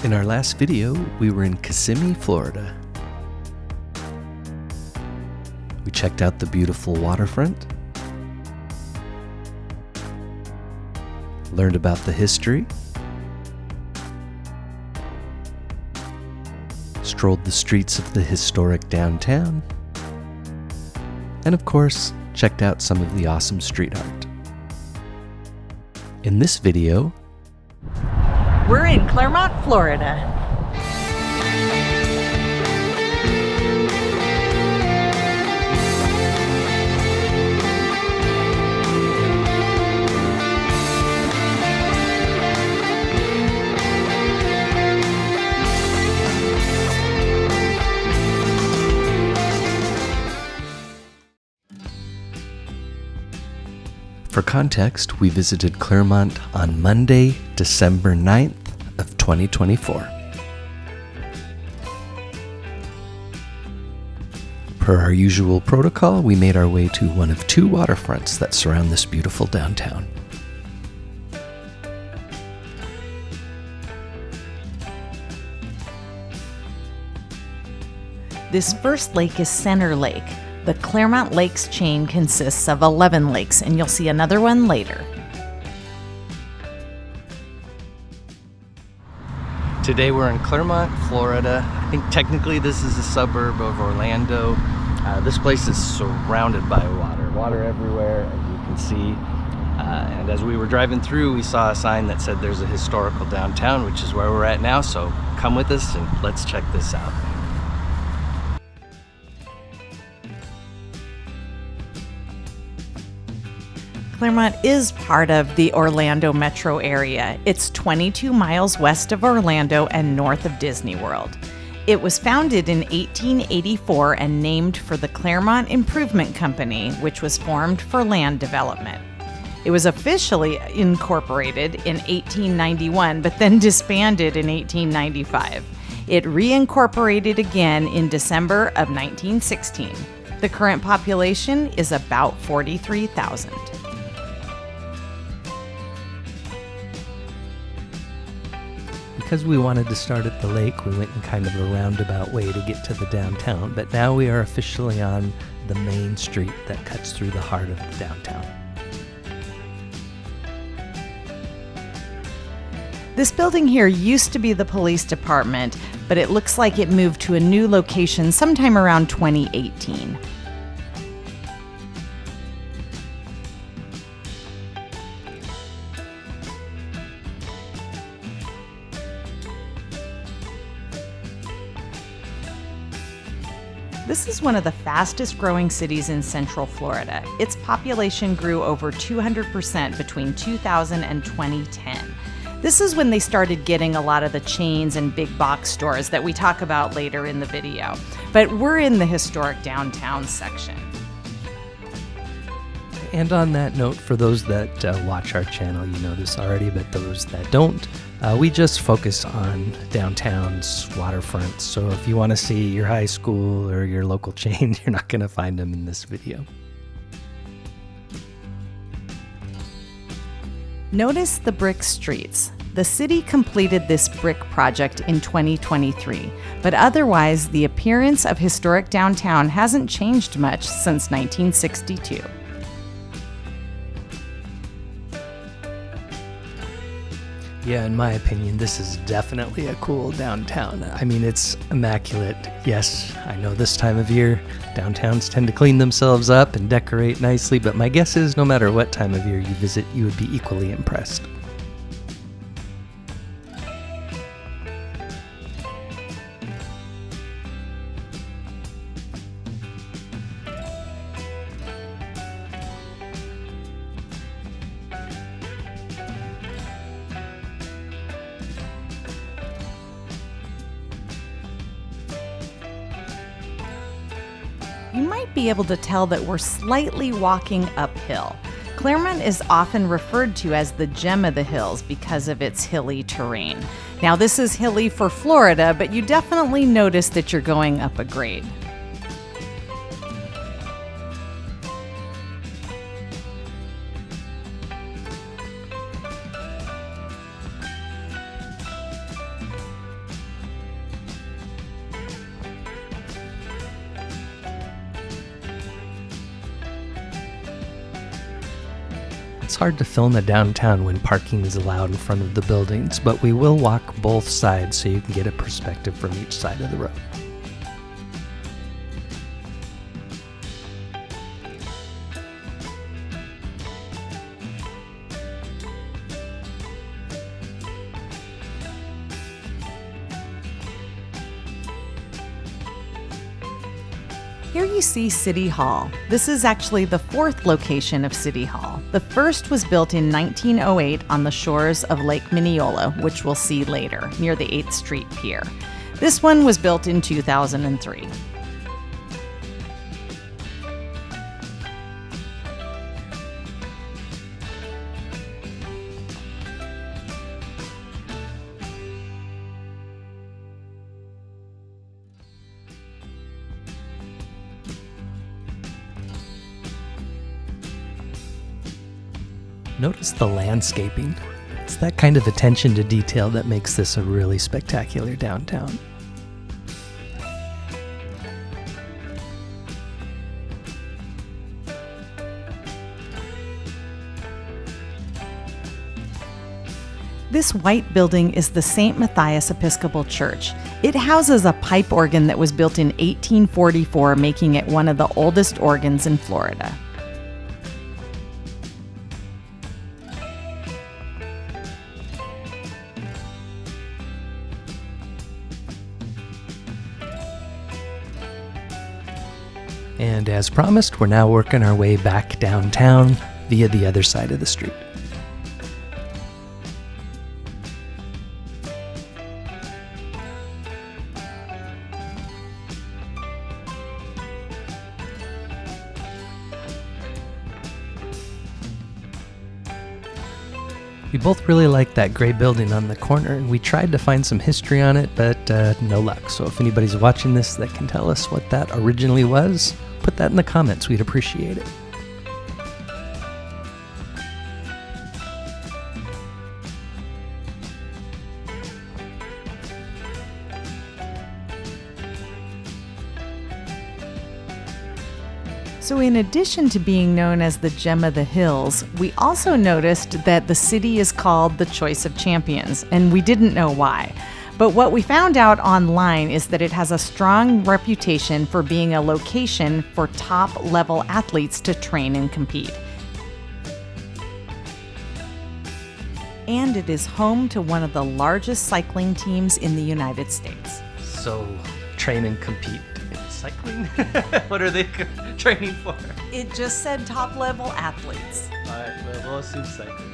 In our last video, we were in Kissimmee, Florida. We checked out the beautiful waterfront, learned about the history, strolled the streets of the historic downtown, and of course, checked out some of the awesome street art. In this video, we're in Clermont, Florida. For context, we visited Clermont on Monday, December 9th of 2024. Per our usual protocol, we made our way to one of two waterfronts that surround this beautiful downtown. This first lake is Center Lake. The Clermont Lakes chain consists of 11 lakes, and you'll see another one later. Today we're in Clermont, Florida. I think technically this is a suburb of Orlando. This place is surrounded by water everywhere, as you can see. And as we were driving through, we saw a sign that said there's a historical downtown, which is where we're at now. So come with us and let's check this out. Clermont is part of the Orlando metro area. It's 22 miles west of Orlando and north of Disney World. It was founded in 1884 and named for the Clermont Improvement Company, which was formed for land development. It was officially incorporated in 1891, but then disbanded in 1895. It reincorporated again in December of 1916. The current population is about 43,000. Because we wanted to start at the lake, we went in kind of a roundabout way to get to the downtown, but now we are officially on the main street that cuts through the heart of the downtown. This building here used to be the police department, but it looks like it moved to a new location sometime around 2018. This is one of the fastest growing cities in Central Florida. Its population grew over 200% between 2000 and 2010. This is when they started getting a lot of the chains and big box stores that we talk about later in the video. But we're in the historic downtown section. And on that note, for those that watch our channel, you know this already, but those that don't, we just focus on downtowns, waterfronts. So if you want to see your high school or your local chain, you're not going to find them in this video. Notice the brick streets. The city completed this brick project in 2023, but otherwise the appearance of historic downtown hasn't changed much since 1962. Yeah, in my opinion, this is definitely a cool downtown. I mean, it's immaculate. Yes, I know this time of year, downtowns tend to clean themselves up and decorate nicely, but my guess is no matter what time of year you visit, you would be equally impressed. You might be able to tell that we're slightly walking uphill. Clermont is often referred to as the gem of the hills because of its hilly terrain. Now, this is hilly for Florida, but you definitely notice that you're going up a grade. hard to film a downtown when parking is allowed in front of the buildings, but we will walk both sides so you can get a perspective from each side of the road. Here you see City Hall. This is actually the fourth location of City Hall. The first was built in 1908 on the shores of Lake Mineola, which we'll see later, near the 8th Street Pier. This one was built in 2003. Notice the landscaping. It's that kind of attention to detail that makes this a really spectacular downtown. This white building is the St. Matthias Episcopal Church. It houses a pipe organ that was built in 1844, making it one of the oldest organs in Florida. And as promised, we're now working our way back downtown via the other side of the street. We both really like that gray building on the corner, and we tried to find some history on it, but no luck. So if anybody's watching this that can tell us what that originally was, put that in the comments. We'd appreciate it. So in addition to being known as the Gem of the Hills, we also noticed that the city is called the Choice of Champions, and we didn't know why. But what we found out online is that it has a strong reputation for being a location for top-level athletes to train and compete. And it is home to one of the largest cycling teams in the United States. So, train and compete in cycling? What are they training for? It just said top-level athletes. All right, well, we'll assume cycling.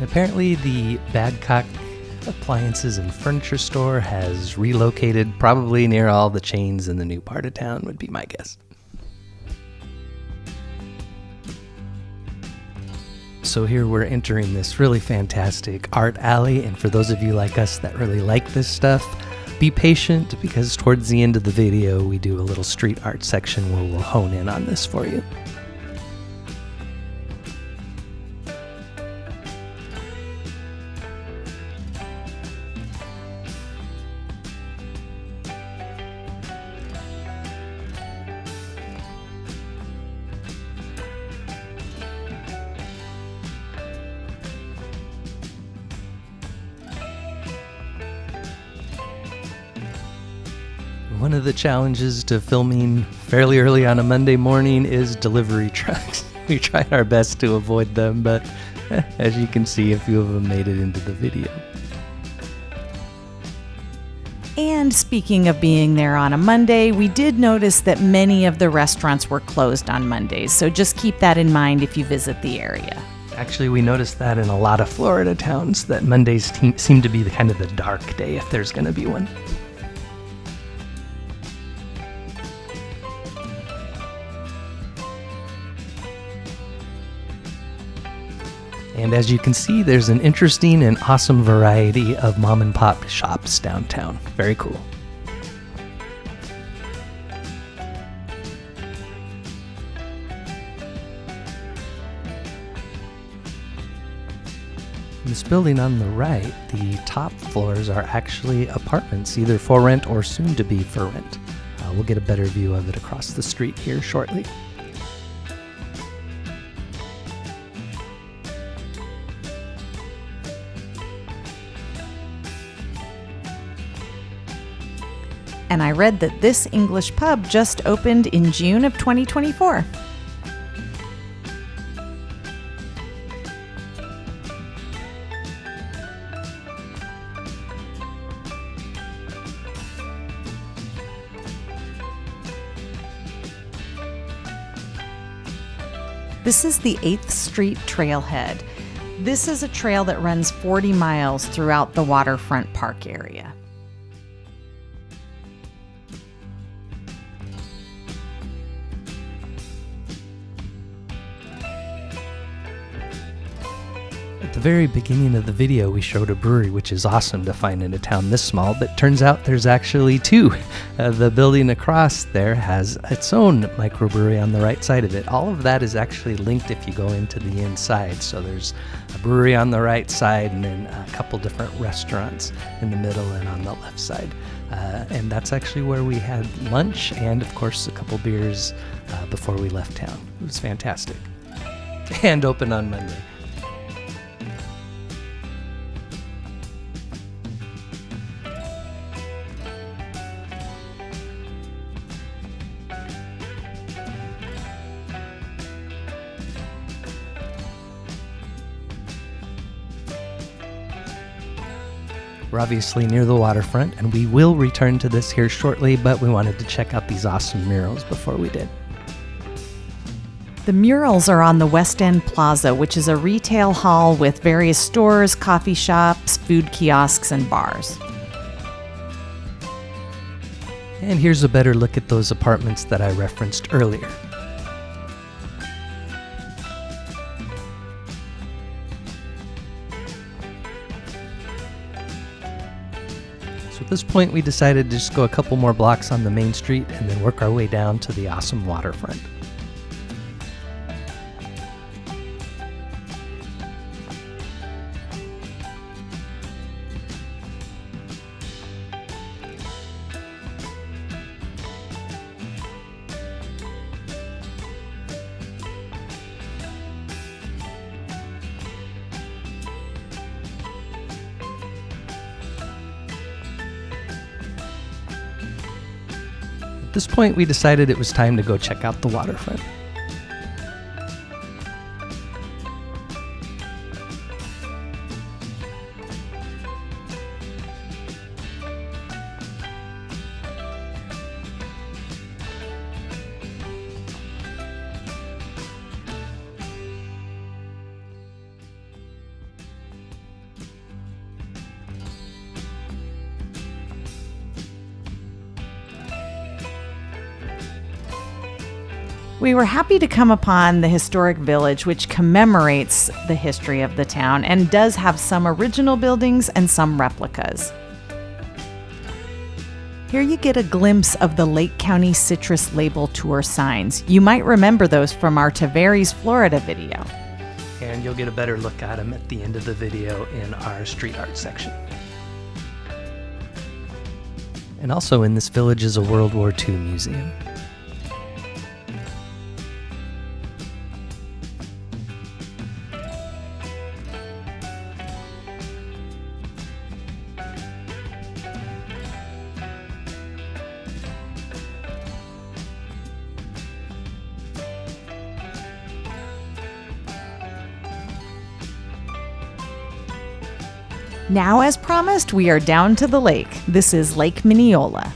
Apparently, the Badcock Appliances and Furniture Store has relocated probably near all the chains in the new part of town, would be my guess. So here we're entering this really fantastic art alley, and for those of you like us that really like this stuff, be patient because towards the end of the video we do a little street art section where we'll hone in on this for you. One of the challenges to filming fairly early on a Monday morning is delivery trucks. We tried our best to avoid them, but as you can see, a few of them made it into the video. And speaking of being there on a Monday, we did notice that many of the restaurants were closed on Mondays, so just keep that in mind if you visit the area. Actually, we noticed that in a lot of Florida towns, that Mondays seem to be the kind of the dark day if there's going to be one. And as you can see, there's an interesting and awesome variety of mom and pop shops downtown. Very cool. This building on the right, the top floors are actually apartments, either for rent or soon to be for rent. We'll get a better view of it across the street here shortly. And I read that this English pub just opened in June of 2024. This is the 8th Street Trailhead. This is a trail that runs 40 miles throughout the Waterfront Park area. At the very beginning of the video, we showed a brewery, which is awesome to find in a town this small, but turns out there's actually two. The building across there has its own microbrewery on the right side of it. All of that is actually linked if you go into the inside. So there's a brewery on the right side and then a couple different restaurants in the middle and on the left side. And that's actually where we had lunch and, of course, a couple beers before we left town. It was fantastic. And open on Monday. We're obviously near the waterfront, and we will return to this here shortly, but we wanted to check out these awesome murals before we did. The murals are on the West End Plaza, which is a retail hall with various stores, coffee shops, food kiosks, and bars. And here's a better look at those apartments that I referenced earlier. So at this point, we decided to just go a couple more blocks on the main street and then work our way down to the awesome waterfront. At this point, we decided it was time to go check out the waterfront. We were happy to come upon the historic village, which commemorates the history of the town and does have some original buildings and some replicas. Here you get a glimpse of the Lake County Citrus Label Tour signs. You might remember those from our Tavares, Florida video. And you'll get a better look at them at the end of the video in our street art section. And also in this village is a World War II museum. Now, as promised, we are down to the lake. This is Lake Mineola.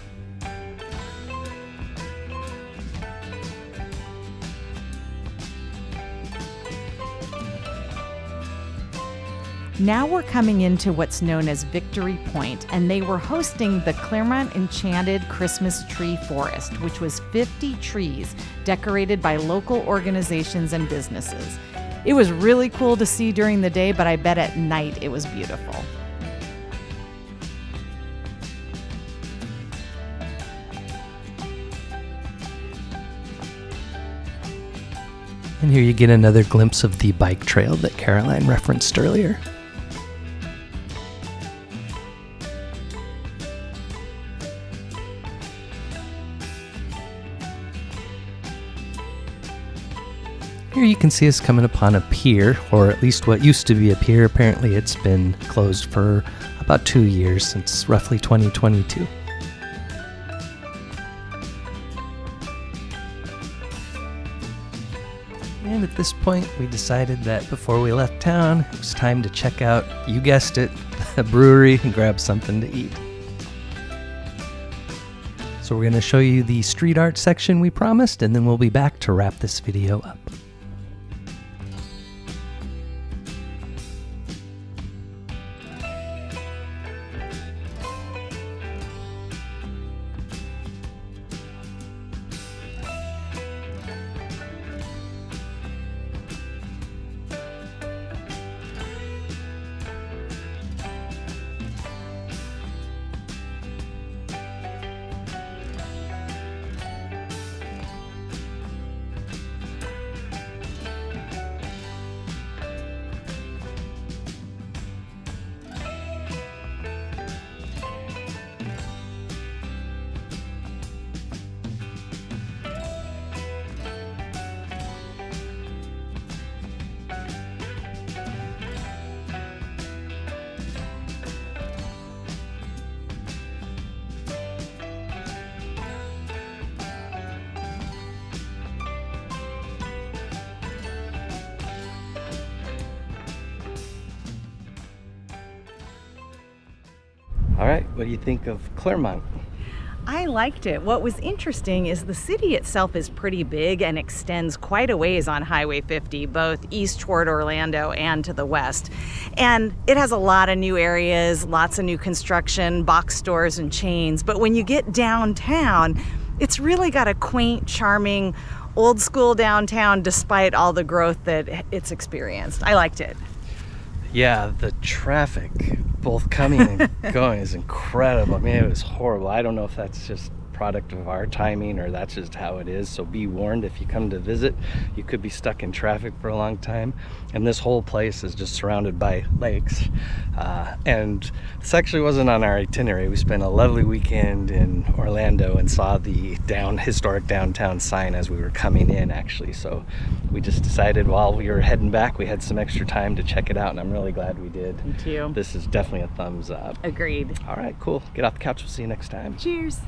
Now we're coming into what's known as Victory Point, and they were hosting the Clermont Enchanted Christmas Tree Forest, which was 50 trees decorated by local organizations and businesses. It was really cool to see during the day, but I bet at night it was beautiful. And here you get another glimpse of the bike trail that Caroline referenced earlier. Here you can see us coming upon a pier, or at least what used to be a pier. Apparently it's been closed for about 2 years, since roughly 2022. And at this point, we decided that before we left town, it was time to check out, you guessed it, a brewery and grab something to eat. So we're going to show you the street art section we promised, and then we'll be back to wrap this video up. All right, what do you think of Clermont? I liked it. What was interesting is the city itself is pretty big and extends quite a ways on Highway 50, both east toward Orlando and to the west. And it has a lot of new areas, lots of new construction, box stores and chains. But when you get downtown, it's really got a quaint, charming, old school downtown despite all the growth that it's experienced. I liked it. Yeah, the traffic, both coming and going, is incredible. I mean, it was horrible. I don't know if that's just product of our timing or that's just how it is. So be warned, if you come to visit, you could be stuck in traffic for a long time. And this whole place is just surrounded by lakes. And this actually wasn't on our itinerary. We spent a lovely weekend in Orlando and saw the historic downtown sign as we were coming in, actually. So we just decided while we were heading back, we had some extra time to check it out, and I'm really glad we did. Me too. This is definitely a thumbs up. Agreed. All right, cool. Get off the couch. We'll see you next time. Cheers.